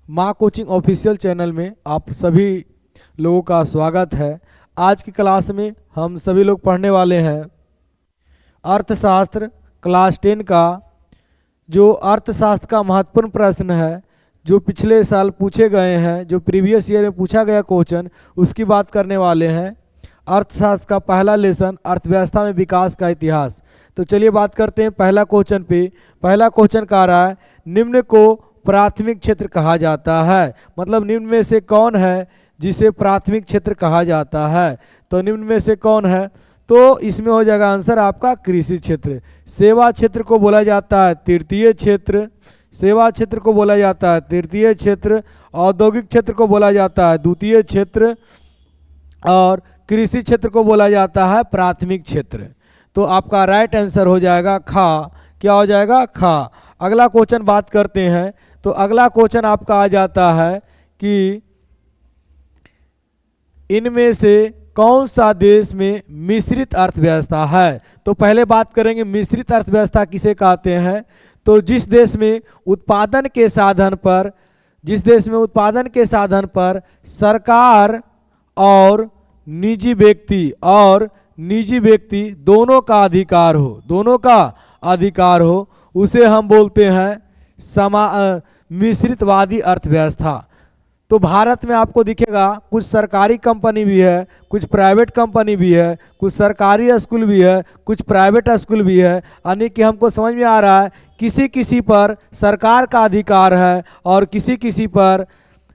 माँ coaching official channel में आप सभी लोगों का स्वागत है। आज की क्लास में हम सभी लोग पढ़ने वाले हैं अर्थशास्त्र क्लास 10 का। जो अर्थशास्त्र का महत्वपूर्ण प्रश्न है जो पिछले साल पूछे गए हैं, जो प्रीवियस ईयर में पूछा गया क्वेश्चन, उसकी बात करने वाले हैं। अर्थशास्त्र का पहला लेसन अर्थव्यवस्था में विकास का इतिहास। तो चलिए बात करते हैं पहला क्वेश्चन पे। पहला क्वेश्चन कह रहा है निम्न को प्राथमिक क्षेत्र कहा जाता है। मतलब निम्न में से कौन है जिसे प्राथमिक क्षेत्र कहा जाता है। तो निम्न में से कौन है, तो इसमें हो जाएगा आंसर आपका कृषि क्षेत्र। सेवा क्षेत्र को बोला जाता है तृतीय क्षेत्र। सेवा क्षेत्र को बोला जाता है तृतीय क्षेत्र। औद्योगिक क्षेत्र को बोला जाता है द्वितीय क्षेत्र। और कृषि क्षेत्र को बोला जाता है प्राथमिक क्षेत्र। तो आपका राइट आंसर हो जाएगा खा। क्या हो जाएगा? खा। अगला क्वेश्चन बात करते हैं। तो अगला क्वेश्चन आपका आ जाता है कि इनमें से कौन सा देश में मिश्रित अर्थव्यवस्था है। तो पहले बात करेंगे मिश्रित अर्थव्यवस्था किसे कहते हैं। तो जिस देश में उत्पादन के साधन पर सरकार और निजी व्यक्ति दोनों का अधिकार हो, उसे हम बोलते हैं मिश्रितवादी अर्थव्यवस्था। तो भारत में आपको दिखेगा कुछ सरकारी कंपनी भी है, कुछ प्राइवेट कंपनी भी है, कुछ सरकारी स्कूल भी है, कुछ प्राइवेट स्कूल भी है। यानी कि हमको समझ में आ रहा है किसी पर सरकार का अधिकार है और किसी पर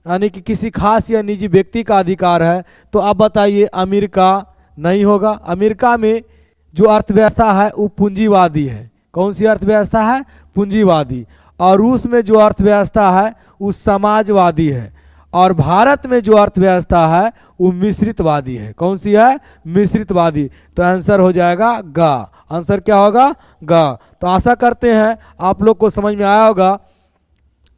यानी कि किसी खास या निजी व्यक्ति का अधिकार है। तो आप बताइए, अमेरिका नहीं होगा। अमेरिका में जो अर्थव्यवस्था है वो पूंजीवादी है। कौन सी अर्थव्यवस्था है? पूंजीवादी। और रूस में जो अर्थव्यवस्था है वो समाजवादी है। और भारत में जो अर्थव्यवस्था है वो मिश्रितवादी है। कौन सी है? मिश्रितवादी। तो आंसर हो जाएगा गा। आंसर क्या होगा? गा। तो आशा करते हैं आप लोग को समझ में आया होगा।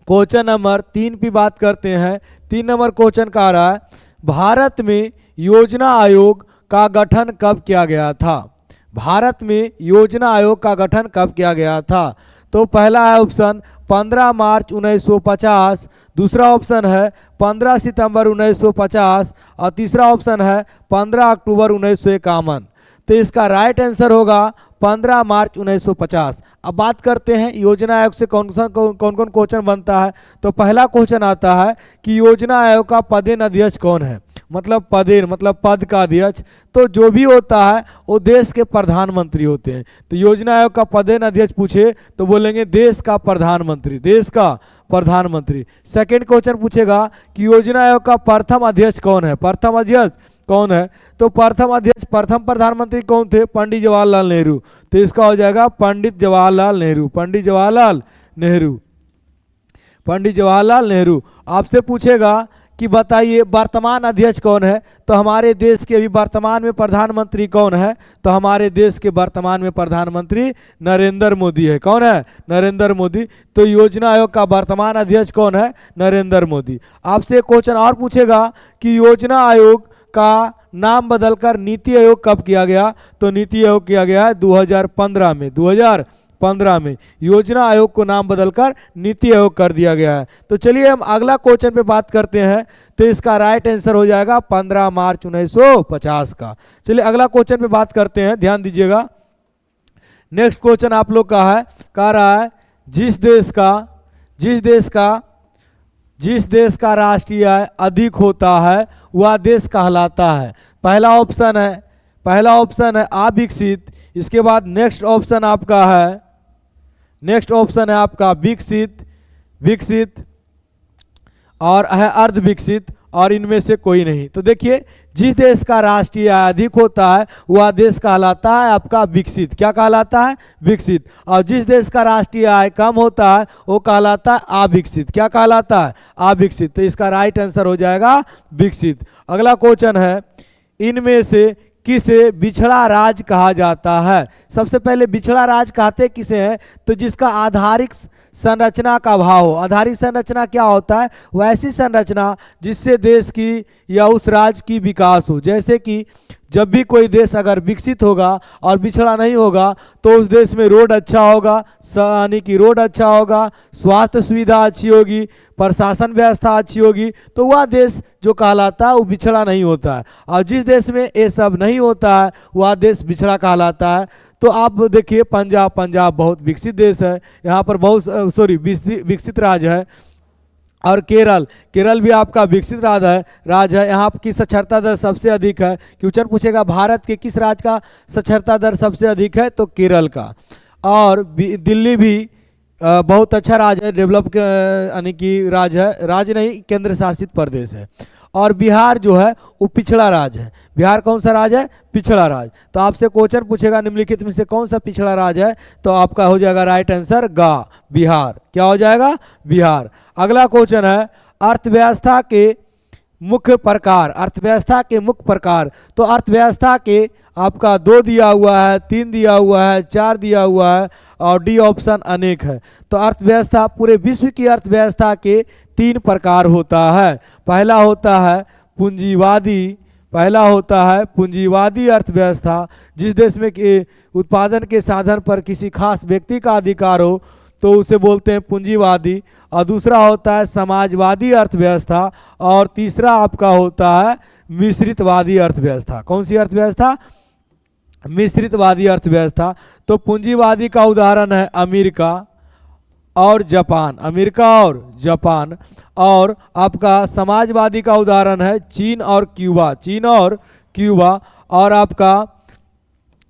क्वेश्चन नंबर 3 की बात करते हैं। 3 नंबर क्वेश्चन का आ रहा है भारत में योजना आयोग का गठन कब किया गया था। भारत में योजना आयोग का गठन कब किया गया था। तो पहला है ऑप्शन 15 मार्च 1950, दूसरा ऑप्शन है 15 सितंबर 1950 और तीसरा ऑप्शन है 15 अक्टूबर 1951। तो इसका राइट आंसर होगा 15 मार्च 1950। अब बात करते हैं योजना आयोग से कौन कौन क्वेश्चन बनता है। तो पहला क्वेश्चन आता है कि योजना आयोग का पदेन अध्यक्ष कौन है। मतलब पदेन मतलब पद का अध्यक्ष। तो जो भी होता है वो देश के प्रधानमंत्री होते हैं। तो योजना आयोग का पदेन अध्यक्ष पूछे तो बोलेंगे देश का प्रधानमंत्री। सेकेंड क्वेश्चन पूछेगा कि योजना आयोग का प्रथम अध्यक्ष कौन है। प्रथम अध्यक्ष कौन है। तो प्रथम प्रधानमंत्री कौन थे? पंडित जवाहरलाल नेहरू। तो इसका हो जाएगा पंडित जवाहरलाल नेहरू। आपसे पूछेगा कि बताइए वर्तमान अध्यक्ष कौन है। तो हमारे देश के अभी वर्तमान में प्रधानमंत्री कौन है। तो हमारे देश के वर्तमान में प्रधानमंत्री नरेंद्र मोदी है। कौन है? नरेंद्र मोदी। तो योजना आयोग का वर्तमान अध्यक्ष कौन है? नरेंद्र मोदी। आपसे एक क्वेश्चन और पूछेगा कि योजना आयोग का नाम बदलकर नीति आयोग कब किया गया। तो नीति आयोग किया गया है 2015 में योजना आयोग को नाम बदलकर नीति आयोग कर दिया गया है। तो चलिए हम अगला क्वेश्चन पे बात करते हैं। तो इसका राइट आंसर हो जाएगा 15 मार्च 1950 का। चलिए अगला क्वेश्चन पे बात करते हैं, ध्यान दीजिएगा। नेक्स्ट क्वेश्चन आप लोग का है, कह रहा है जिस देश का राष्ट्रीय आय अधिक होता है वह देश कहलाता है। पहला ऑप्शन है अविकसित। इसके बाद नेक्स्ट ऑप्शन है आपका विकसित और है अर्धविकसित और इनमें से कोई नहीं। तो देखिए, जिस देश का राष्ट्रीय आय अधिक होता है वह देश कहलाता है आपका विकसित। क्या कहलाता है? विकसित। और जिस देश का राष्ट्रीय आय कम होता है वो कहलाता है अविकसित। क्या कहलाता है? अविकसित। तो इसका राइट आंसर हो जाएगा विकसित। अगला क्वेश्चन है इनमें से किसे बिछड़ा राज्य कहा जाता है। सबसे पहले बिछड़ा राज्य कहते किसे हैं। तो जिसका आधारिक संरचना का अभाव हो। आधारिक संरचना क्या होता है? वैसी संरचना जिससे देश की या उस राज्य की विकास हो। जैसे कि जब भी कोई देश अगर विकसित होगा और पिछड़ा नहीं होगा तो उस देश में रोड अच्छा होगा, यानी कि रोड अच्छा होगा, स्वास्थ्य सुविधा अच्छी होगी, प्रशासन व्यवस्था अच्छी होगी, तो वह देश जो कहलाता है वो पिछड़ा नहीं होता है। और जिस देश में ये सब नहीं होता है वह देश पिछड़ा कहलाता है। तो आप देखिए पंजाब बहुत विकसित देश है, यहाँ पर बहुत विकसित राज्य है। और केरल भी आपका विकसित राज्य है। यहाँ की साक्षरता दर सबसे अधिक है। क्वेश्चन पूछेगा भारत के किस राज्य का साक्षरता दर सबसे अधिक है? तो केरल का। और दिल्ली भी बहुत अच्छा राज्य है, डेवलप यानी कि राज्य है, राज्य नहीं केंद्र शासित प्रदेश है। और बिहार जो है वो पिछड़ा राज्य है। बिहार कौन सा राज्य है? पिछड़ा राज्य। तो आपसे क्वेश्चन पूछेगा निम्नलिखित में से कौन सा पिछड़ा राज्य है? तो आपका हो जाएगा राइट आंसर गा, बिहार। क्या हो जाएगा? बिहार। अगला क्वेश्चन है अर्थव्यवस्था के मुख्य प्रकार। अर्थव्यवस्था के मुख्य प्रकार, तो अर्थव्यवस्था के आपका 2 दिया हुआ है, 3 दिया हुआ है, 4 दिया हुआ है और डी ऑप्शन अनेक है। तो अर्थव्यवस्था, पूरे विश्व की अर्थव्यवस्था के 3 प्रकार होता है। पहला होता है पूंजीवादी अर्थव्यवस्था, जिस देश में उत्पादन के साधन पर किसी खास व्यक्ति का अधिकार हो तो उसे बोलते हैं पूंजीवादी। और दूसरा होता है समाजवादी अर्थव्यवस्था। और तीसरा आपका होता है मिश्रितवादी अर्थव्यवस्था। कौन सी अर्थव्यवस्था? मिश्रितवादी अर्थव्यवस्था। तो पूंजीवादी का उदाहरण है अमेरिका और जापान, और आपका समाजवादी का उदाहरण है चीन और क्यूबा, और आपका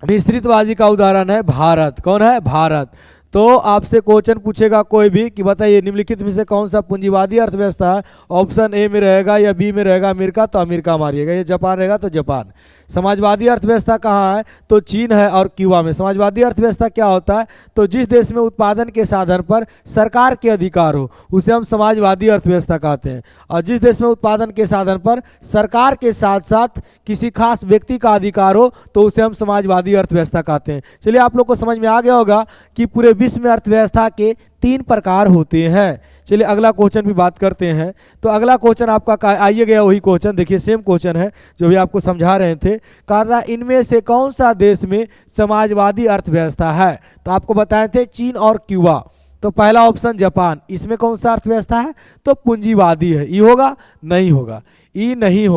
मिश्रितवादी का उदाहरण है भारत। कौन है? भारत। तो आपसे क्वेश्चन पूछेगा कोई भी कि बताइए निम्नलिखित में से कौन सा पूंजीवादी अर्थव्यवस्था है? ऑप्शन ए में रहेगा या बी में रहेगा अमेरिका, तो अमेरिका मारिएगा। ये जापान रहेगा तो जापान। समाजवादी अर्थव्यवस्था कहाँ है? तो चीन है और क्यूबा में। समाजवादी अर्थव्यवस्था क्या होता है? तो जिस देश में उत्पादन के साधन पर सरकार के अधिकार हो उसे हम समाजवादी अर्थव्यवस्था कहते हैं। और जिस देश में उत्पादन के साधन पर सरकार के साथ साथ किसी खास व्यक्ति का अधिकार हो तो उसे हम समाजवादी अर्थव्यवस्था कहते हैं। चलिए आप लोग को समझ में आ गया होगा कि पूरे विश्व में अर्थव्यवस्था के 3 प्रकार होते हैं। चलिए अगला क्वेश्चन भी बात करते हैं। तो अगला क्वेश्चन आपका आइए गया वही क्वेश्चन, देखिए सेम क्वेश्चन है जो भी आपको समझा रहे थे। कहा था इनमें से कौन सा देश में समाजवादी अर्थव्यवस्था है? तो आपको बताए थे चीन और क्यूबा। तो पहला ऑप्शन जापान, इसमें कौन सा अर्थव्यवस्था है? तो पूंजीवादी है। ई होगा? नहीं होगा। ई नहीं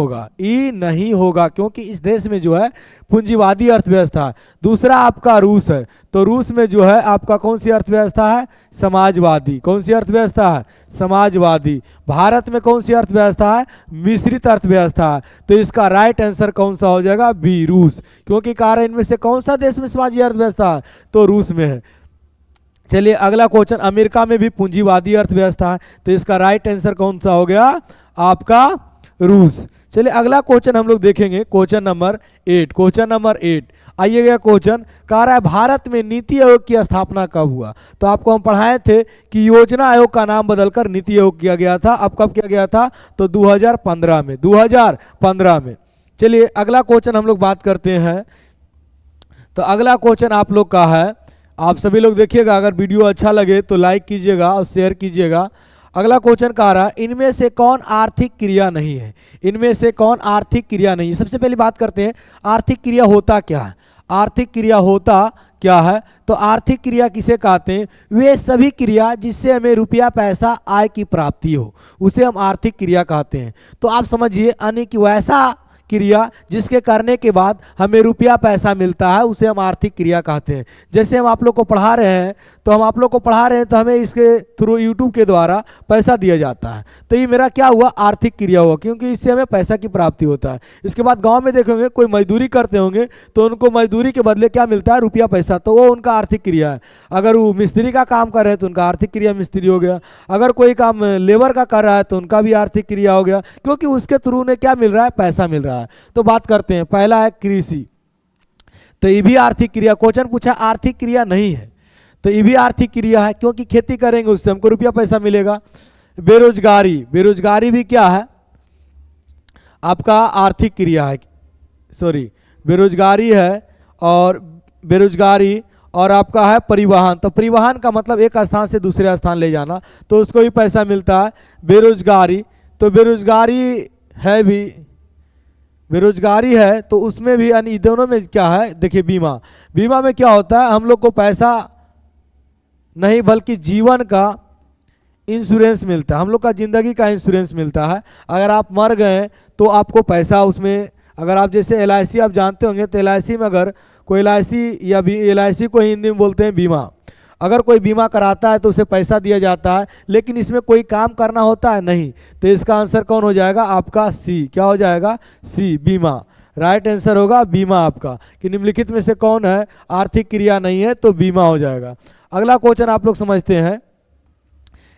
होगा क्योंकि इस देश में जो है पूंजीवादी अर्थव्यवस्था है। दूसरा आपका रूस है, तो रूस में जो है आपका कौन सी अर्थव्यवस्था है? समाजवादी। कौन सी अर्थव्यवस्था है? समाजवादी। भारत में कौन सी अर्थव्यवस्था है? मिश्रित अर्थव्यवस्था है। तो इसका राइट आंसर कौन सा हो जाएगा? बी, रूस। क्योंकि कह रहे हैं इनमें से कौन सा देश में समाजी अर्थव्यवस्था है? तो रूस में है। चलिए अगला क्वेश्चन, अमेरिका में भी पूंजीवादी अर्थव्यवस्था है, तो इसका राइट आंसर कौन सा हो गया? आपका रूस। चलिए अगला क्वेश्चन हम लोग देखेंगे, क्वेश्चन नंबर 8। आइएगा क्वेश्चन कह रहा है भारत में नीति आयोग की स्थापना कब हुआ? तो आपको हम पढ़ाए थे कि योजना आयोग का नाम बदलकर नीति आयोग किया गया था। अब कब किया गया था? तो 2015 में। चलिए अगला क्वेश्चन हम लोग बात करते हैं। तो अगला क्वेश्चन आप लोग का है, आप सभी लोग देखिएगा, अगर वीडियो अच्छा लगे तो लाइक कीजिएगा और शेयर कीजिएगा। अगला क्वेश्चन कह रहा है इनमें से कौन आर्थिक क्रिया नहीं है? इनमें से कौन आर्थिक क्रिया नहीं है? सबसे पहले बात करते हैं आर्थिक क्रिया होता क्या है। आर्थिक क्रिया होता क्या है? तो आर्थिक क्रिया किसे कहते हैं? वे सभी क्रिया जिससे हमें रुपया पैसा आय की प्राप्ति हो उसे हम आर्थिक क्रिया कहते हैं। तो आप समझिए यानी कि वैसा क्रिया जिसके करने के बाद हमें रुपया पैसा मिलता है उसे हम आर्थिक क्रिया कहते हैं। जैसे हम आप लोग को पढ़ा रहे हैं तो हमें इसके थ्रू यूट्यूब के द्वारा पैसा दिया जाता है, तो ये मेरा क्या हुआ? आर्थिक क्रिया हुआ, क्योंकि इससे हमें पैसा की प्राप्ति होता है। इसके बाद गांव में देखेंगे कोई मजदूरी करते होंगे तो उनको मजदूरी के बदले क्या मिलता है? रुपया पैसा, तो वो उनका आर्थिक क्रिया है। अगर वो मिस्त्री का काम कर रहे हैं तो उनका आर्थिक क्रिया मिस्त्री हो गया। अगर कोई काम लेबर का कर रहा है तो उनका भी आर्थिक क्रिया हो गया, क्योंकि उसके थ्रू उन्हें क्या मिल रहा है? पैसा मिल रहा है। तो बात करते हैं, पहला है कृषि, तो ये भी आर्थिक क्रिया। क्वेश्चन पूछा आर्थिक क्रिया नहीं है, तो ये भी आर्थिक क्रिया है क्योंकि खेती करेंगे उससे हमको रुपया पैसा मिलेगा। बेरोजगारी भी क्या है? आपका आर्थिक क्रिया है। बेरोजगारी है, और बेरोजगारी और आपका है परिवहन। तो परिवहन का मतलब एक स्थान से दूसरे स्थान ले जाना, तो उसको भी पैसा मिलता है। बेरोजगारी, तो बेरोजगारी है भी, बेरोजगारी है तो उसमें भी, यानी दोनों में क्या है देखिए, बीमा। बीमा में क्या होता है, हम लोग को पैसा नहीं बल्कि जीवन का इंश्योरेंस मिलता है, हम लोग का ज़िंदगी का इंश्योरेंस मिलता है। अगर आप मर गए तो आपको पैसा उसमें, अगर आप जैसे LIC आप जानते होंगे, तो LIC में अगर कोई LIC या LIC को हिंदी में बोलते हैं बीमा, अगर कोई बीमा कराता है तो उसे पैसा दिया जाता है, लेकिन इसमें कोई काम करना होता है नहीं। तो इसका आंसर कौन हो जाएगा आपका सी, क्या हो जाएगा सी, बीमा। राइट आंसर होगा बीमा आपका, कि निम्नलिखित में से कौन है आर्थिक क्रिया नहीं है, तो बीमा हो जाएगा। अगला क्वेश्चन आप लोग समझते हैं,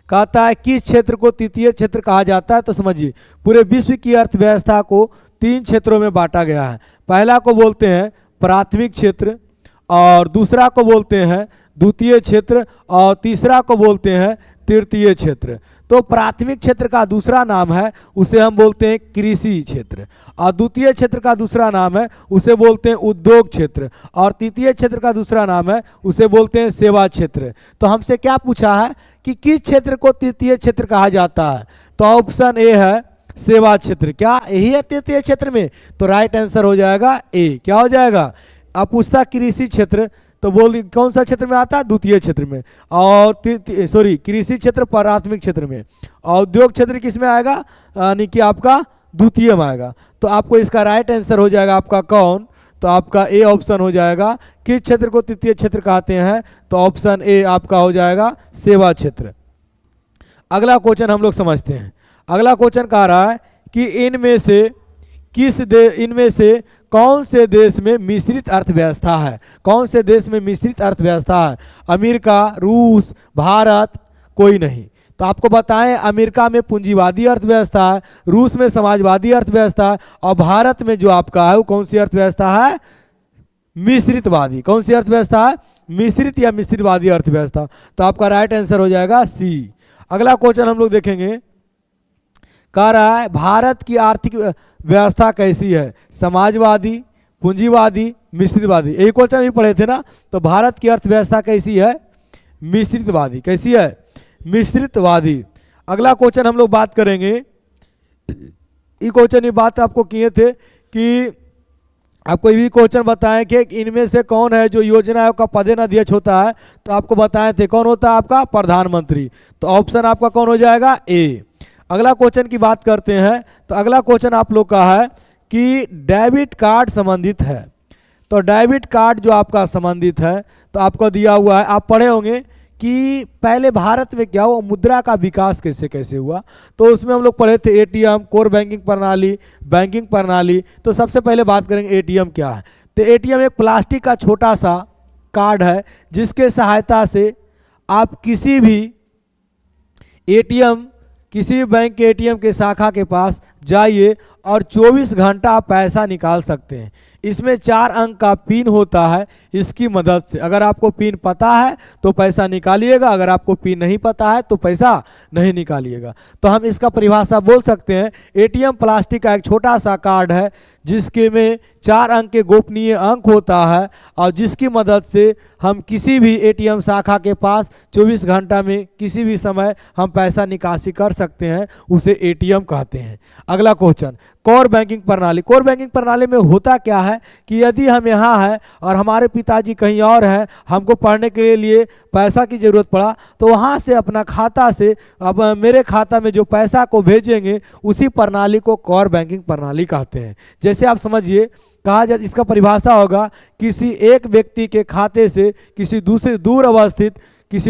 कहता है किस क्षेत्र को तृतीय क्षेत्र कहा जाता है। तो समझिए, पूरे विश्व की अर्थव्यवस्था को 3 क्षेत्रों में बांटा गया है। पहला को बोलते हैं प्राथमिक क्षेत्र, और दूसरा को बोलते हैं द्वितीय क्षेत्र, और तीसरा को बोलते हैं तृतीय क्षेत्र। तो प्राथमिक क्षेत्र का दूसरा नाम है, उसे हम बोलते हैं कृषि क्षेत्र, और द्वितीय क्षेत्र का दूसरा नाम है, उसे बोलते हैं उद्योग क्षेत्र, और तृतीय क्षेत्र का दूसरा नाम है, उसे बोलते हैं सेवा क्षेत्र। तो हमसे क्या पूछा है कि किस क्षेत्र को तृतीय क्षेत्र कहा जाता है, तो ऑप्शन ए है सेवा क्षेत्र। क्या यही है तृतीय क्षेत्र में, तो राइट आंसर हो जाएगा ए, क्या हो जाएगा। आप पूछता कृषि क्षेत्र, तो बोल कौन सा क्षेत्र में आता है, द्वितीय क्षेत्र में, और कृषि क्षेत्र प्राथमिक क्षेत्र में, और उद्योग क्षेत्र किस में आएगा, यानी कि आपका द्वितीय में आएगा। तो आपको इसका राइट आंसर हो जाएगा आपका कौन, तो आपका ए ऑप्शन हो जाएगा। किस क्षेत्र को तृतीय क्षेत्र कहते हैं, तो ऑप्शन ए आपका हो जाएगा सेवा क्षेत्र। अगला क्वेश्चन हम लोग समझते हैं। अगला क्वेश्चन कह रहा है कि इनमें से कौन से देश में मिश्रित अर्थव्यवस्था है, कौन से देश में मिश्रित अर्थव्यवस्था है। अमेरिका, रूस, भारत, कोई नहीं। तो आपको बताएं, अमेरिका में पूंजीवादी अर्थव्यवस्था है, रूस में समाजवादी अर्थव्यवस्था है, और भारत में जो आपका है वो कौन सी अर्थव्यवस्था है, मिश्रितवादी। कौन सी अर्थव्यवस्था है, मिश्रित या मिश्रितवादी अर्थव्यवस्था। तो आपका राइट आंसर हो जाएगा सी। अगला क्वेश्चन हम लोग देखेंगे, कह रहा है भारत की आर्थिक व्यवस्था कैसी है, समाजवादी, पूंजीवादी, मिश्रितवादी। यही क्वेश्चन भी पढ़े थे ना। तो भारत की अर्थव्यवस्था कैसी है, मिश्रितवादी। कैसी है, मिश्रितवादी। अगला क्वेश्चन हम लोग बात करेंगे, ये क्वेश्चन ये बात आपको किए थे कि आपको ये भी क्वेश्चन बताएं कि इनमें से कौन है जो योजना आयोग का पदेन अध्यक्ष होता है। तो आपको बताए थे कौन होता है आपका, प्रधानमंत्री। तो ऑप्शन आपका कौन हो जाएगा, ए। अगला क्वेश्चन की बात करते हैं। तो अगला क्वेश्चन आप लोग का है कि डेबिट कार्ड संबंधित है। तो डेबिट कार्ड जो आपका संबंधित है, तो आपको दिया हुआ है, आप पढ़े होंगे कि पहले भारत में क्या हुआ, मुद्रा का विकास कैसे कैसे हुआ। तो उसमें हम लोग पढ़े थे एटीएम, कोर बैंकिंग प्रणाली, बैंकिंग प्रणाली। तो सबसे पहले बात करेंगे एटीएम क्या है। तो एटीएम एक प्लास्टिक का छोटा सा कार्ड है, जिसके सहायता से आप किसी भी एटीएम, किसी भी बैंक के एटीएम के शाखा के पास जाइए और 24 घंटा आप पैसा निकाल सकते हैं। इसमें 4 अंक का पिन होता है, इसकी मदद से अगर आपको पिन पता है तो पैसा निकालिएगा, अगर आपको पिन नहीं पता है तो पैसा नहीं निकालिएगा। तो हम इसका परिभाषा बोल सकते हैं, एटीएम प्लास्टिक का एक छोटा सा कार्ड है जिसके में 4 अंक के गोपनीय अंक होता है, और जिसकी मदद से हम किसी भी एटीएम शाखा के पास 24 घंटा में किसी भी समय हम पैसा निकासी कर सकते हैं, उसे एटीएम कहते हैं। अगला क्वेश्चन, कोर बैंकिंग प्रणाली। कोर बैंकिंग प्रणाली में होता क्या है कि यदि हम यहाँ हैं और हमारे पिताजी कहीं और हैं, हमको पढ़ने के लिए पैसा की ज़रूरत पड़ा, तो वहाँ से अपना खाता से अब मेरे खाता में जो पैसा को भेजेंगे, उसी प्रणाली को कोर बैंकिंग प्रणाली कहते हैं। जैसे आप समझिए, कहा जाए इसका परिभाषा होगा, किसी एक व्यक्ति के खाते से किसी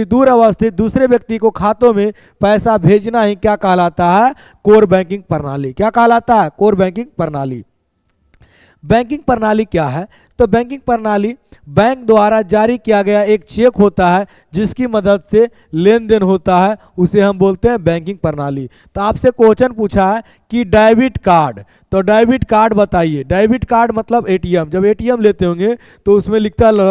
दूर अवस्थित दूसरे व्यक्ति को खातों में पैसा भेजना ही क्या कहलाता है, कोर बैंकिंग प्रणाली। क्या कहलाता है, कोर बैंकिंग प्रणाली। बैंकिंग प्रणाली क्या है, तो बैंकिंग प्रणाली बैंक द्वारा जारी किया गया एक चेक होता है, जिसकी मदद से लेन देन होता है, उसे हम बोलते हैं बैंकिंग प्रणाली। तो आपसे क्वेश्चन पूछा है कि डेबिट कार्ड, तो डेबिट कार्ड बताइए। डेबिट कार्ड मतलब एटीएम, जब एटीएम लेते होंगे तो उसमें लिखल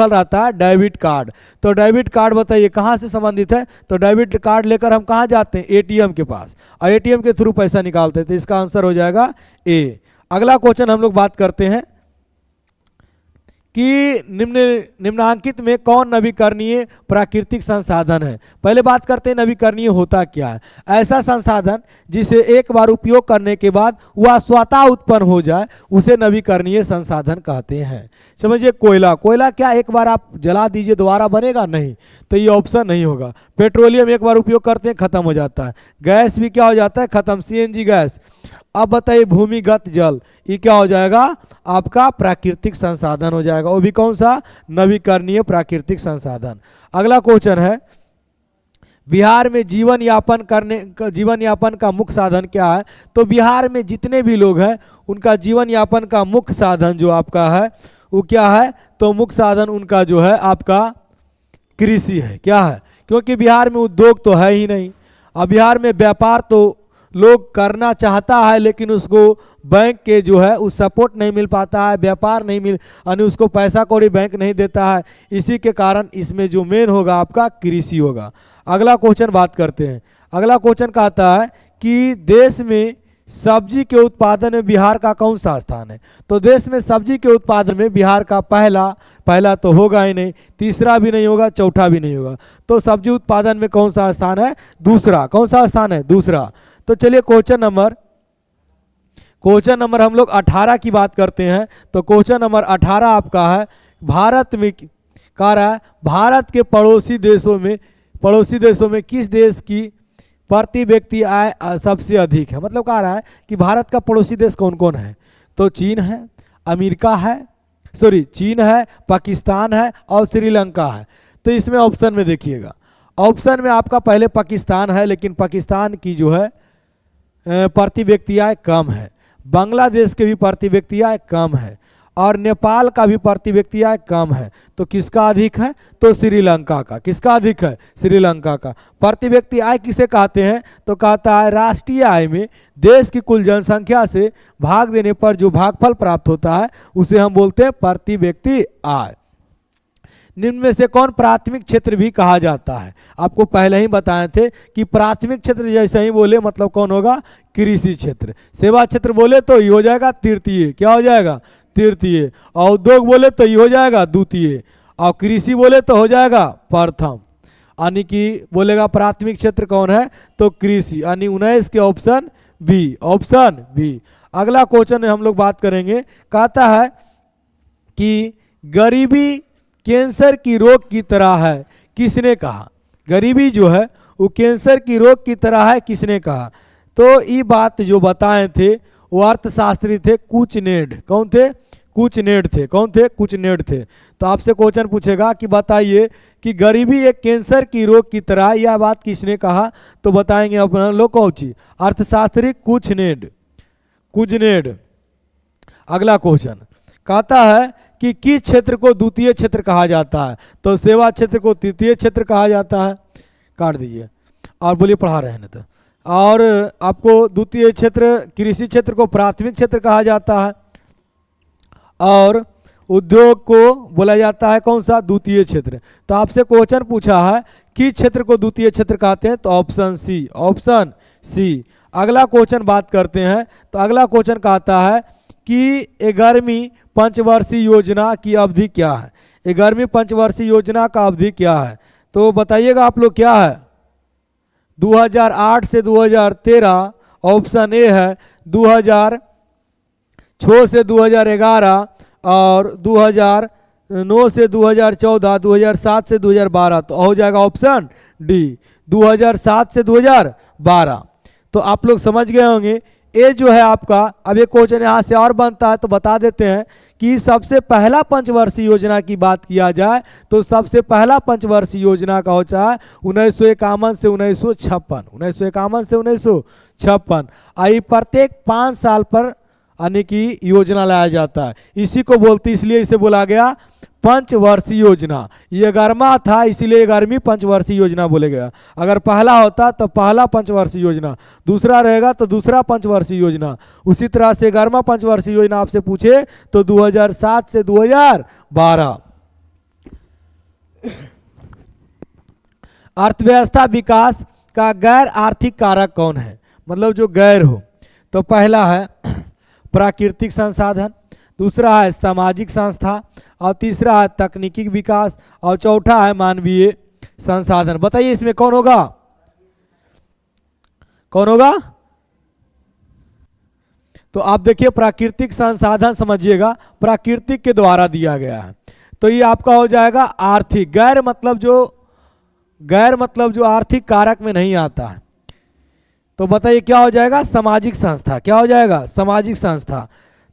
रहता है डेबिट कार्ड। तो डेबिट कार्ड बताइए कहाँ से संबंधित है, तो डेबिट कार्ड लेकर हम कहाँ जाते हैं, एटीएम के पास, और एटीएम के थ्रू पैसा निकालते हैं। तो इसका आंसर हो जाएगा ए। अगला क्वेश्चन हम लोग बात करते हैं कि निम्नांकित में कौन नवीकरणीय प्राकृतिक संसाधन है। पहले बात करते हैं नवीकरणीय होता क्या है। ऐसा संसाधन जिसे एक बार उपयोग करने के बाद वह स्वतः उत्पन्न हो जाए उसे नवीकरणीय संसाधन कहते हैं। समझिए कोयला, कोयला क्या एक बार आप जला दीजिए दोबारा बनेगा? नहीं, तो ये ऑप्शन नहीं होगा। पेट्रोलियम एक बार उपयोग करते हैं खत्म हो जाता है। गैस भी क्या हो जाता है? खत्म, सीएनजी गैस। अब बताइए भूमिगत जल, ये क्या हो जाएगा? आपका प्राकृतिक संसाधन हो जाएगा, वो भी कौन सा? नवीकरणीय प्राकृतिक संसाधन। अगला क्वेश्चन है, बिहार में जीवन यापन का मुख्य साधन क्या है? तो बिहार में जितने भी लोग हैं उनका जीवन यापन का मुख्य साधन जो आपका है वो क्या है? तो मुख्य साधन उनका जो है आपका कृषि है। क्या है? क्योंकि बिहार में उद्योग तो है ही नहीं। अब बिहार में व्यापार तो लोग करना चाहता है लेकिन उसको बैंक के जो है उस सपोर्ट नहीं मिल पाता है, व्यापार नहीं मिल यानी उसको पैसा कौड़ी बैंक नहीं देता है। इसी के कारण इसमें जो मेन होगा आपका कृषि होगा। अगला क्वेश्चन बात करते हैं। अगला क्वेश्चन कहता है कि देश में सब्जी के उत्पादन में बिहार का कौन सा स्थान है? तो देश में सब्जी के उत्पादन में बिहार का पहला तो होगा ही नहीं, तीसरा भी नहीं होगा, चौथा भी नहीं होगा। तो सब्जी उत्पादन में कौन सा स्थान है? दूसरा। कौन सा स्थान है? दूसरा। तो चलिए क्वेश्चन नंबर हम लोग 18 की बात करते हैं। तो क्वेश्चन नंबर 18 आपका है, भारत में कह रहा है भारत के पड़ोसी देशों में किस देश की प्रति व्यक्ति आय सबसे अधिक है? मतलब कह रहा है कि भारत का पड़ोसी देश कौन कौन है? तो चीन है, अमेरिका है, चीन है, पाकिस्तान है और श्रीलंका है। तो इसमें ऑप्शन में देखिएगा, ऑप्शन में आपका पहले पाकिस्तान है, लेकिन पाकिस्तान की जो है प्रति व्यक्ति आय कम है। बांग्लादेश के भी प्रति व्यक्ति आय कम है और नेपाल का भी प्रति व्यक्ति आय कम है। तो किसका अधिक है? तो श्रीलंका का। किसका अधिक है? श्रीलंका का। प्रति व्यक्ति आय किसे कहते हैं? तो कहता है राष्ट्रीय आय में देश की कुल जनसंख्या से भाग देने पर जो भागफल प्राप्त होता है उसे हम बोलते हैं प्रति व्यक्ति आय। निम्न में से कौन प्राथमिक क्षेत्र भी कहा जाता है? आपको पहले ही बताए थे कि प्राथमिक क्षेत्र जैसे ही बोले मतलब कौन होगा? कृषि क्षेत्र। सेवा क्षेत्र बोले तो ये हो जाएगा तृतीय। क्या हो जाएगा? तृतीय। और उद्योग बोले तो ये हो जाएगा द्वितीय। और कृषि बोले तो हो जाएगा प्रथम। यानी कि बोलेगा प्राथमिक क्षेत्र कौन है? तो कृषि। यानी 19 के ऑप्शन बी। Option B. अगला क्वेश्चन हम लोग बात करेंगे। कहता है कि गरीबी कैंसर की रोग की तरह है, किसने कहा? गरीबी जो है वो कैंसर की रोग की तरह है, किसने कहा? तो ये बात जो बताए थे वो अर्थशास्त्री थे कुचनेड। कौन थे? कुचनेड थे। कौन थे? कुचनेड थे। तो आपसे क्वेश्चन पूछेगा कि बताइए कि गरीबी एक कैंसर की रोग की तरह, यह बात किसने कहा? तो बताएंगे अपना लोग कौन सी? अर्थशास्त्री कुचनेड। अगला क्वेश्चन कहता है कि किस क्षेत्र को द्वितीय क्षेत्र कहा जाता है? तो सेवा क्षेत्र को तृतीय क्षेत्र कहा जाता है। काट दीजिए और बोलिए पढ़ा रहे हैं तो। और आपको द्वितीय क्षेत्र कृषि क्षेत्र को प्राथमिक क्षेत्र कहा जाता है और उद्योग को बोला जाता है कौन सा? द्वितीय क्षेत्र। तो आपसे क्वेश्चन पूछा है किस क्षेत्र को द्वितीय क्षेत्र कहते हैं? तो ऑप्शन सी। Option C. अगला क्वेश्चन बात करते हैं। तो अगला क्वेश्चन कहता है कि 11वीं पंचवर्षीय योजना की अवधि क्या है? 11वीं पंचवर्षीय योजना का अवधि क्या है? तो बताइएगा आप लोग क्या है? 2008 से 2013। ऑप्शन ए है 2006 से 2011 और 2009 से 2014, 2007 से 2012। तो हो जाएगा ऑप्शन डी 2007 से 2012। तो आप लोग समझ गए होंगे। ये जो है आपका, अब ये क्वेश्चन यहाँ से और बनता है तो बता देते हैं कि सबसे पहला पंचवर्षीय योजना की बात किया जाए तो सबसे पहला पंचवर्षीय योजना का होता है 1951 से 1956। 1951 से 1956। आई प्रत्येक 5 साल पर यानी कि योजना लाया जाता है। इसी को बोलते, इसलिए इसे बोला गया पंचवर्षीय योजना। ये 11वां था इसीलिए 11वीं पंचवर्षीय योजना बोले गया। अगर पहला होता तो पहला पंचवर्षीय योजना, दूसरा रहेगा तो दूसरा पंचवर्षीय योजना। उसी तरह से 11वां पंचवर्षीय योजना आपसे पूछे तो 2007 से 2012। अर्थव्यवस्था विकास का गैर आर्थिक कारक कौन है? मतलब जो गैर हो। तो पहला है प्राकृतिक संसाधन, दूसरा है सामाजिक संस्था, और तीसरा है तकनीकी विकास, और चौथा है मानवीय संसाधन। बताइए इसमें कौन होगा, कौन होगा? तो आप देखिए प्राकृतिक संसाधन समझिएगा, प्राकृतिक के द्वारा दिया गया है, तो ये आपका हो जाएगा आर्थिक। गैर मतलब जो आर्थिक कारक में नहीं आता है, तो बताइए क्या हो जाएगा? सामाजिक संस्था। क्या हो जाएगा? सामाजिक संस्था।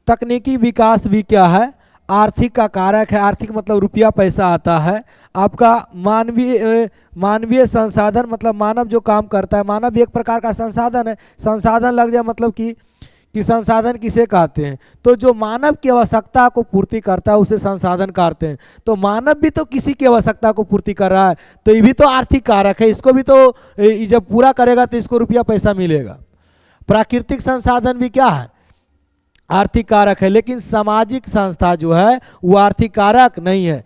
तकनीकी विकास भी क्या है? आर्थिक का कारक है। आर्थिक मतलब रुपया पैसा आता है। आपका मानवीय संसाधन मतलब मानव जो काम करता है, मानव भी एक प्रकार का संसाधन है। संसाधन लग जाए मतलब कि संसाधन किसे कहते हैं? तो जो मानव की आवश्यकता को पूर्ति करता है उसे संसाधन कहते हैं। तो मानव भी तो किसी की आवश्यकता को पूर्ति कर रहा है, तो ये भी तो आर्थिक कारक है। इसको भी तो जब पूरा करेगा तो इसको रुपया पैसा मिलेगा। प्राकृतिक संसाधन भी क्या है? आर्थिक कारक है, लेकिन सामाजिक संस्था जो है वो आर्थिक कारक नहीं है।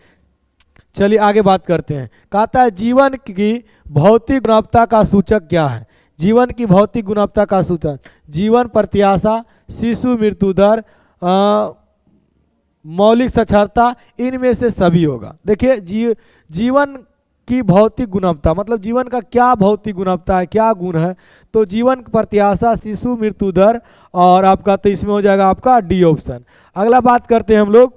चलिए आगे बात करते हैं। कहता है जीवन की भौतिक गुणवत्ता का सूचक क्या है? जीवन की भौतिक गुणवत्ता का सूचक जीवन प्रत्याशा, शिशु मृत्यु दर, मौलिक साक्षरता, इनमें से सभी होगा। देखिए जीवन की भौतिक गुणवत्ता मतलब जीवन का क्या भौतिक गुणवत्ता है, क्या गुण है? तो जीवन प्रत्याशा, शिशु मृत्यु दर, और आपका तो इसमें हो जाएगा आपका डी ऑप्शन। अगला बात करते हैं हम लोग,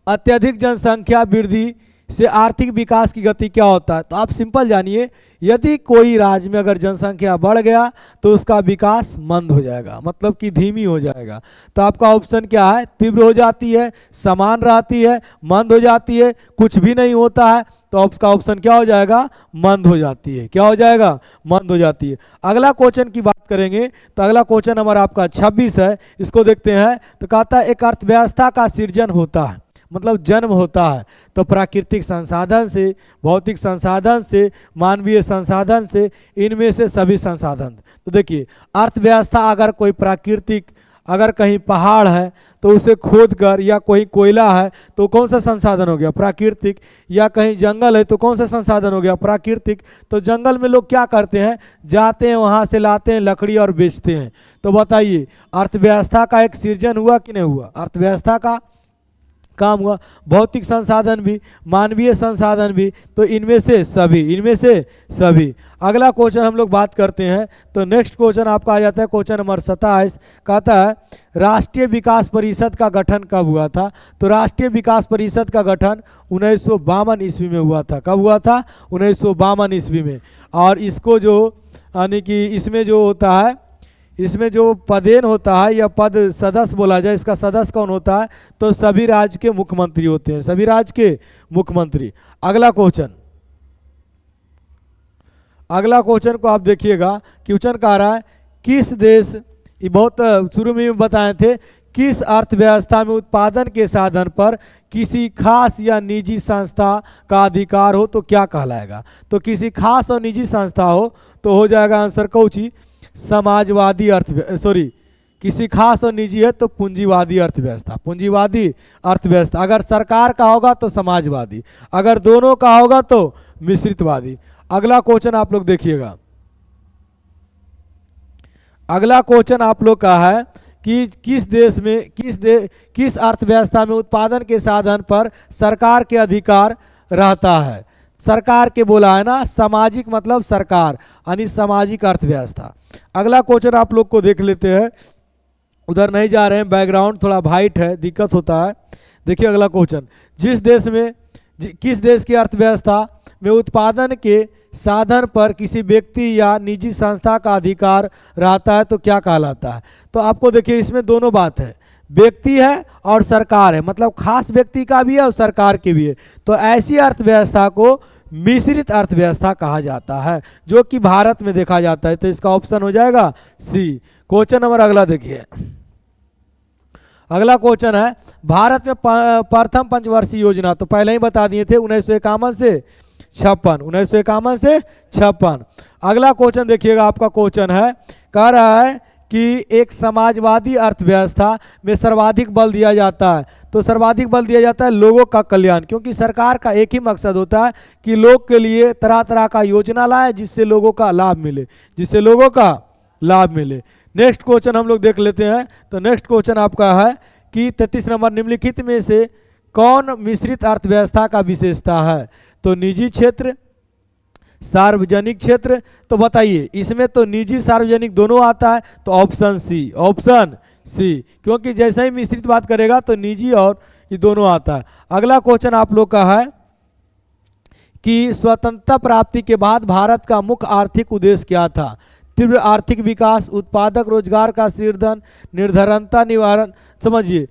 अत्यधिक जनसंख्या वृद्धि से आर्थिक विकास की गति क्या होता है? तो आप सिंपल जानिए, यदि कोई राज्य में अगर जनसंख्या बढ़ गया तो उसका विकास मंद हो जाएगा, मतलब कि धीमी हो जाएगा। तो आपका ऑप्शन क्या है? तीव्र हो जाती है, समान रहती है, मंद हो जाती है, कुछ भी नहीं होता है। तो आपका ऑप्शन क्या हो जाएगा? मंद हो जाती है। क्या हो जाएगा? मंद हो जाती है। अगला क्वेश्चन की बात करेंगे तो अगला क्वेश्चन हमारा आपका 26 है, इसको देखते हैं। तो कहता है एक अर्थव्यवस्था का सृजन होता है, मतलब जन्म होता है, तो प्राकृतिक संसाधन से, भौतिक संसाधन से, मानवीय संसाधन से, इनमें से सभी संसाधन। तो देखिए अर्थव्यवस्था अगर कोई प्राकृतिक, अगर कहीं पहाड़ है तो उसे खोद कर, या कोई कोयला है तो कौन सा संसाधन हो गया? प्राकृतिक। या कहीं जंगल है तो कौन सा संसाधन हो गया? प्राकृतिक। तो जंगल में लोग क्या करते हैं? जाते हैं, वहाँ से लाते हैं लकड़ी और बेचते हैं। तो बताइए अर्थव्यवस्था का एक सृजन हुआ कि नहीं हुआ? अर्थव्यवस्था का काम हुआ। भौतिक संसाधन भी, मानवीय संसाधन भी, तो इनमें से सभी, इनमें से सभी। अगला क्वेश्चन हम लोग बात करते हैं। तो नेक्स्ट क्वेश्चन आपका आ जाता है क्वेश्चन नंबर 27। कहता है राष्ट्रीय विकास परिषद का गठन कब हुआ था? तो राष्ट्रीय विकास परिषद का गठन 1952 ईस्वी में हुआ था। कब हुआ था? 1952 ईस्वी में। और इसको जो यानी कि इसमें जो होता है, इसमें जो पदेन होता है या पद सदस्य बोला जाए, इसका सदस्य कौन होता है? तो सभी राज्य के मुख्यमंत्री होते हैं, सभी राज्य के मुख्यमंत्री। अगला क्वेश्चन को आप देखिएगा। क्वेश्चन कह रहा है किस देश, ये बहुत शुरू में बताए थे, किस अर्थव्यवस्था में उत्पादन के साधन पर किसी खास या निजी संस्था का अधिकार हो तो क्या कहलाएगा? तो किसी खास और निजी संस्था हो तो हो जाएगा आंसर कौची? समाजवादी किसी खास और निजी है तो पूंजीवादी अर्थव्यवस्था। पूंजीवादी अर्थव्यवस्था। अगर सरकार का होगा तो समाजवादी, अगर दोनों का होगा तो मिश्रितवादी। अगला क्वेश्चन आप लोग देखिएगा। अगला क्वेश्चन आप लोग का है कि किस देश में, किस अर्थव्यवस्था में उत्पादन के साधन पर सरकार के अधिकार रहता है? सरकार के बोला है ना, सामाजिक मतलब सरकार, यानी सामाजिक अर्थव्यवस्था। अगला क्वेश्चन आप लोग को देख लेते हैं, उधर नहीं जा रहे हैं, बैकग्राउंड थोड़ा वाइट है, दिक्कत होता है। देखिए अगला क्वेश्चन, किस देश की अर्थव्यवस्था में उत्पादन के साधन पर किसी व्यक्ति या निजी संस्था का अधिकार रहता है तो क्या कहलाता है? तो आपको देखिए इसमें दोनों बात है, व्यक्ति है और सरकार है, मतलब खास व्यक्ति का भी है और सरकार की भी है। तो ऐसी अर्थव्यवस्था को मिश्रित अर्थव्यवस्था कहा जाता है, जो कि भारत में देखा जाता है। तो इसका ऑप्शन हो जाएगा सी। क्वेश्चन नंबर अगला देखिए। अगला क्वेश्चन है भारत में प्रथम पंचवर्षीय योजना, तो पहले ही बता दिए थे 1951 से 56, 1951 से 56। अगला क्वेश्चन देखिएगा, आपका क्वेश्चन है, कह रहा है कि एक समाजवादी अर्थव्यवस्था में सर्वाधिक बल दिया जाता है। तो सर्वाधिक बल दिया जाता है लोगों का कल्याण, क्योंकि सरकार का एक ही मकसद होता है कि लोग के लिए तरह तरह का योजना लाए जिससे लोगों का लाभ मिले, जिससे लोगों का लाभ मिले। नेक्स्ट क्वेश्चन हम लोग देख लेते हैं। तो नेक्स्ट क्वेश्चन आपका है कि 33 नंबर निम्नलिखित में से कौन मिश्रित अर्थव्यवस्था का विशेषता है? तो निजी क्षेत्र, सार्वजनिक क्षेत्र। तो बताइए इसमें तो निजी सार्वजनिक दोनों आता है, तो ऑप्शन सी, ऑप्शन सी, क्योंकि जैसे ही मिश्रित बात करेगा तो निजी और ये दोनों आता है। अगला क्वेश्चन आप लोग का है कि स्वतंत्रता प्राप्ति के बाद भारत का मुख्य आर्थिक उद्देश्य क्या था? तीव्र आर्थिक विकास, उत्पादक रोजगार का सृजन, निर्धनता निवारण। समझिए,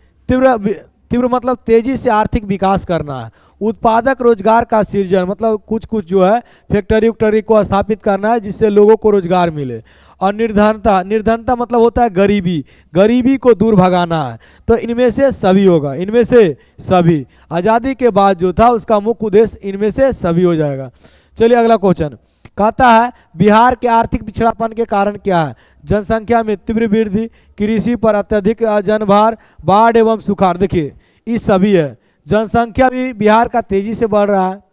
तीव्र मतलब तेजी से आर्थिक विकास करना है, उत्पादक रोजगार का सृजन मतलब कुछ कुछ जो है फैक्ट्री को स्थापित करना है जिससे लोगों को रोजगार मिले, और निर्धनता मतलब होता है गरीबी को दूर भगाना है। तो इनमें से सभी होगा, इनमें से सभी। आज़ादी के बाद जो था उसका मुख्य उद्देश्य इनमें से सभी हो जाएगा। चलिए अगला क्वेश्चन कहता है बिहार के आर्थिक पिछड़ापन के कारण क्या है? जनसंख्या में तीव्र वृद्धि, कृषि पर अत्यधिक जनभार, बाढ़ एवं सुखाड़। देखिए ये सभी है, जनसंख्या भी बिहार का तेजी से बढ़ रहा है,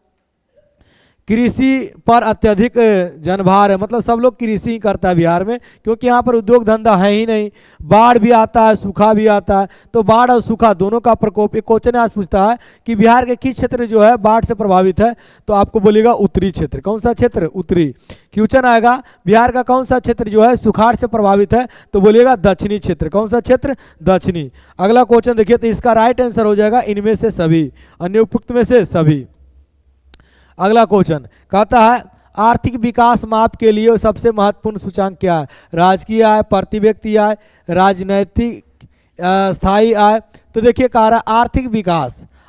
कृषि पर अत्यधिक जनभार है, मतलब सब लोग कृषि ही करता है बिहार में, क्योंकि यहाँ पर उद्योग धंधा है ही नहीं। बाढ़ भी आता है, सूखा भी आता है, तो बाढ़ और सूखा दोनों का प्रकोप। एक क्वेश्चन आज पूछता है कि बिहार के किस क्षेत्र जो है बाढ़ से प्रभावित है? तो आपको बोलेगा उत्तरी क्षेत्र। कौन सा क्षेत्र? उत्तरी। क्वेश्चन आएगा बिहार का कौन सा क्षेत्र जो है सुखाड़ से प्रभावित है? तो बोलिएगा दक्षिणी क्षेत्र। कौन सा क्षेत्र? दक्षिणी। अगला क्वेश्चन देखिए, तो इसका राइट आंसर हो जाएगा इनमें से सभी, अन्य उपयुक्त में से सभी। अगला क्वेश्चन कहता है आर्थिक विकास माप के लिए सबसे महत्वपूर्ण सूचकांक क्या है? राजकीय आय, प्रति व्यक्ति आय, राजनैतिक स्थायी आय। तो देखिए कह रहा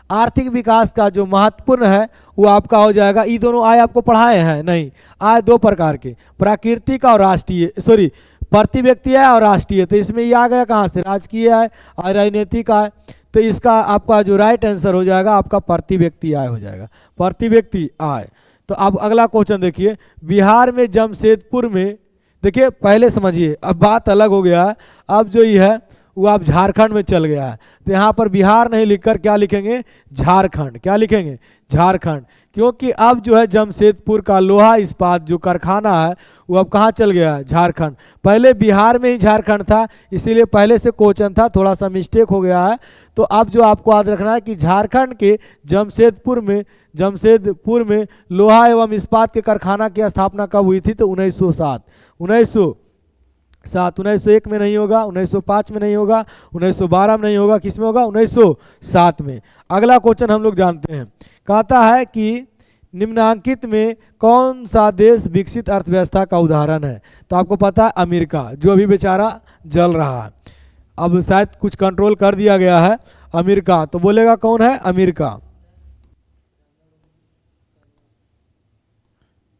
आर्थिक विकास का जो महत्वपूर्ण है वो आपका हो जाएगा, ये दोनों आय आपको पढ़ाए हैं नहीं? आय दो प्रकार के, प्राकृतिक और राष्ट्रीय, सॉरी प्रति व्यक्ति आय और राष्ट्रीय। तो इसमें ये आ गया कहाँ से? राजकीय आय और राजनीतिक आय। तो इसका आपका जो राइट आंसर हो जाएगा आपका प्रति व्यक्ति आय हो जाएगा, प्रति व्यक्ति आय। तो अब अगला क्वेश्चन देखिए, बिहार में जमशेदपुर में, देखिए पहले समझिए अब बात अलग हो गया है, अब जो ये है वो आप झारखंड में चल गया है। तो यहाँ पर बिहार नहीं लिखकर क्या लिखेंगे? झारखंड। क्या लिखेंगे? झारखंड। क्योंकि अब जो है जमशेदपुर का लोहा इस्पात जो कारखाना है वो अब कहाँ चल गया है? झारखंड। पहले बिहार में ही झारखंड था, इसीलिए पहले से क्वेश्चन था, थोड़ा सा मिस्टेक हो गया है। तो अब जो आपको याद रखना है कि झारखंड के जमशेदपुर में लोहा एवं इस्पात के कारखाना की स्थापना कब हुई थी? तो 1907। 1901 में नहीं होगा, 1905 में नहीं होगा, 1912 में नहीं होगा, किस में होगा? 1907 में। अगला क्वेश्चन हम लोग जानते हैं, कहता है कि निम्नांकित में कौन सा देश विकसित अर्थव्यवस्था का उदाहरण है? तो आपको पता है अमेरिका, जो अभी बेचारा जल रहा है, अब शायद कुछ कंट्रोल कर दिया गया है, अमेरिका। तो बोलेगा कौन है? अमेरिका।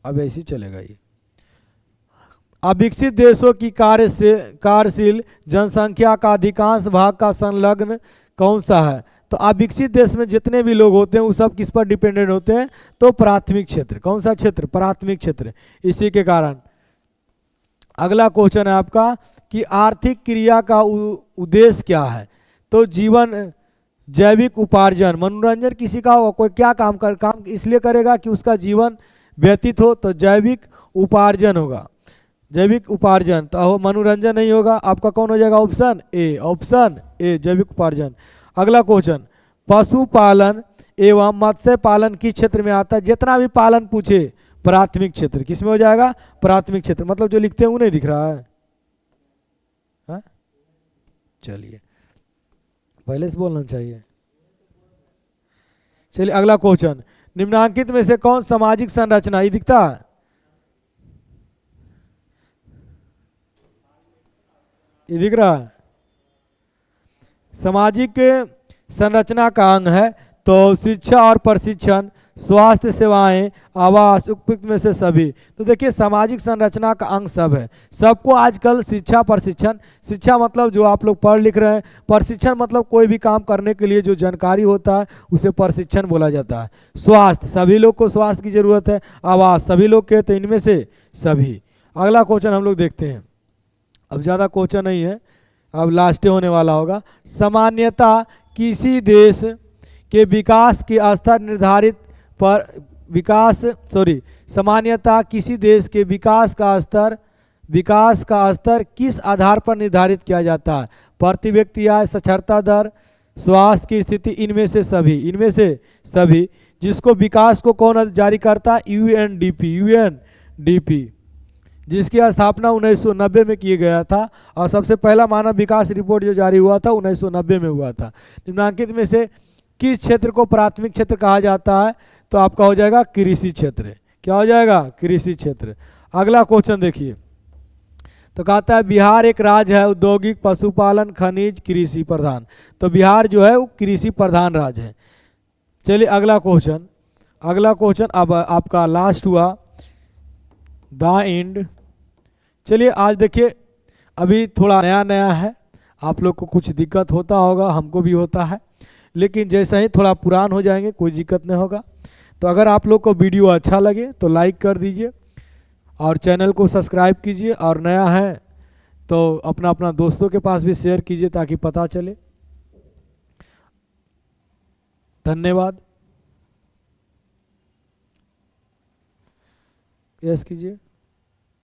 अब ऐसे चलेगा ये। अविकसित देशों की कार्यशील जनसंख्या का अधिकांश भाग का संलग्न कौन सा है? तो अविकसित देश में जितने भी लोग होते हैं वो सब किस पर डिपेंडेंट होते हैं? तो प्राथमिक क्षेत्र। कौन सा क्षेत्र? प्राथमिक क्षेत्र। इसी के कारण अगला क्वेश्चन है आपका कि आर्थिक क्रिया का उद्देश्य क्या है? तो जीवन, जैविक उपार्जन, मनोरंजन किसी का होगा, कोई क्या काम इसलिए करेगा कि उसका जीवन व्यतीत हो, तो जैविक उपार्जन होगा, जैविक उपार्जन। तो मनोरंजन नहीं होगा, आपका कौन हो जाएगा? ऑप्शन ए, ऑप्शन ए जैविक उपार्जन। अगला क्वेश्चन, पशुपालन एवं मत्स्य पालन किस क्षेत्र में आता है? जितना भी पालन पूछे प्राथमिक क्षेत्र। किस में हो जाएगा? प्राथमिक क्षेत्र। मतलब जो लिखते हैं वो नहीं दिख रहा है, हाँ? चलिए पहले से बोलना चाहिए। चलिए अगला क्वेश्चन, निम्नांकित में से कौन सामाजिक संरचना, ये दिखता है? ये दिख रहा है? सामाजिक संरचना का अंग है। तो शिक्षा और प्रशिक्षण, स्वास्थ्य सेवाएं, आवास, उपयुक्त में से सभी। तो देखिए सामाजिक संरचना का अंग सब है, सबको आजकल शिक्षा प्रशिक्षण, शिक्षा मतलब जो आप लोग पढ़ लिख रहे हैं, प्रशिक्षण मतलब कोई भी काम करने के लिए जो जानकारी होता है उसे प्रशिक्षण बोला जाता है। स्वास्थ्य, सभी लोग को स्वास्थ्य की जरूरत है। आवास, सभी लोग के, तो इनमें से सभी। अगला क्वेश्चन हम लोग देखते हैं, अब ज़्यादा क्वेश्चन नहीं है, अब लास्ट होने वाला होगा। सामान्यतः किसी देश के विकास के स्तर निर्धारित पर सामान्यतः किसी देश के विकास का स्तर किस आधार पर निर्धारित किया जाता है? प्रति व्यक्ति आय, साक्षरता दर, स्वास्थ्य की स्थिति, इनमें से सभी जिसको विकास को कौन जारी करता है? यूएनडीपी, जिसकी स्थापना 1990 में किया गया था और सबसे पहला मानव विकास रिपोर्ट जो जारी हुआ था 1990 में हुआ था। निम्नलिखित में से किस क्षेत्र को प्राथमिक क्षेत्र कहा जाता है? तो आपका हो जाएगा कृषि क्षेत्र। क्या हो जाएगा? कृषि क्षेत्र। अगला क्वेश्चन देखिए, तो कहता है बिहार एक राज्य है औद्योगिक, पशुपालन, खनिज, कृषि प्रधान। तो बिहार जो है वो कृषि प्रधान राज्य है। चलिए अगला क्वेश्चन अब आपका लास्ट हुआ द एंड। चलिए आज देखिए, अभी थोड़ा नया नया है, आप लोग को कुछ दिक्कत होता होगा, हमको भी होता है, लेकिन जैसा ही थोड़ा पुरान हो जाएंगे कोई दिक्कत नहीं होगा। तो अगर आप लोग को वीडियो अच्छा लगे तो लाइक कर दीजिए और चैनल को सब्सक्राइब कीजिए, और नया है तो अपना अपना दोस्तों के पास भी शेयर कीजिए ताकि पता चले। धन्यवाद। यस कीजिए।